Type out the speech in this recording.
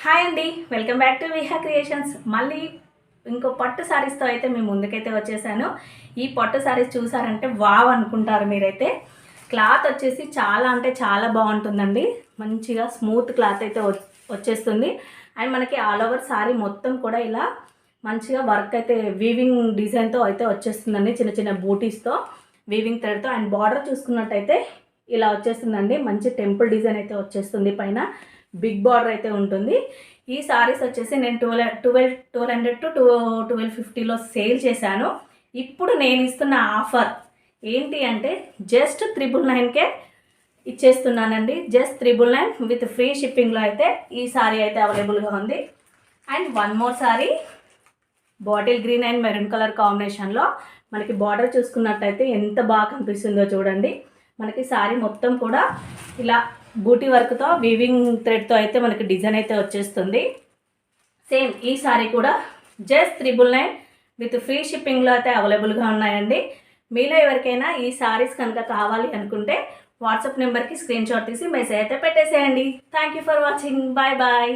Hi అండి, welcome back to Viha creations. మళ్ళీ ఇంకో పట్టు శారీస్తో అయితే మేము ముందుకైతే వచ్చేసాను. ఈ పట్టు శారీస్ చూసారంటే వావ్ అనుకుంటారు మీరైతే. క్లాత్ వచ్చేసి చాలా అంటే చాలా బాగుంటుందండి. మంచిగా స్మూత్ క్లాత్ అయితే వచ్చేస్తుంది. అండ్ మనకి ఆల్ ఓవర్ శారీ మొత్తం కూడా ఇలా మంచిగా వర్క్ అయితే వీవింగ్ డిజైన్తో అయితే వచ్చేస్తుందండి. చిన్న చిన్న బూటీస్తో వీవింగ్ థ్రెడ్తో. అండ్ బార్డర్ చూసుకున్నట్టయితే ఇలా వచ్చేస్తుందండి. మంచి టెంపుల్ డిజైన్ అయితే వచ్చేస్తుంది. పైన బిగ్ బార్డర్ అయితే ఉంటుంది. ఈ సారీస్ వచ్చేసి నేను 1200 టు 1250లో సేల్ చేశాను. ఇప్పుడు నేను ఇస్తున్న ఆఫర్ ఏంటి అంటే జస్ట్ 999కే ఇచ్చేస్తున్నానండి. జస్ట్ 999 విత్ ఫ్రీ షిప్పింగ్లో అయితే ఈ సారీ అయితే అవైలబుల్గా ఉంది. And one more sorry bottle green and maroon colour కాంబినేషన్లో మనకి బార్డర్ చూసుకున్నట్టయితే ఎంత బాగా కనిపిస్తుందో చూడండి. మనకి సారీ మొత్తం కూడా ఇలా బూటీ వర్క్తో వీవింగ్ థ్రెడ్తో అయితే మనకి డిజైన్ అయితే వచ్చేస్తుంది. సేమ్ ఈ సారీ కూడా జస్ట్ 999 విత్ ఫ్రీ షిప్పింగ్లో అయితే అవైలబుల్గా ఉన్నాయండి. మీలో ఎవరికైనా ఈ సారీస్ కనుక కావాలి అనుకుంటే వాట్సాప్ నెంబర్కి స్క్రీన్ షాట్ తీసి మెసేజ్ అయితే పెట్టేసేయండి. Thank you for watching. Bye bye.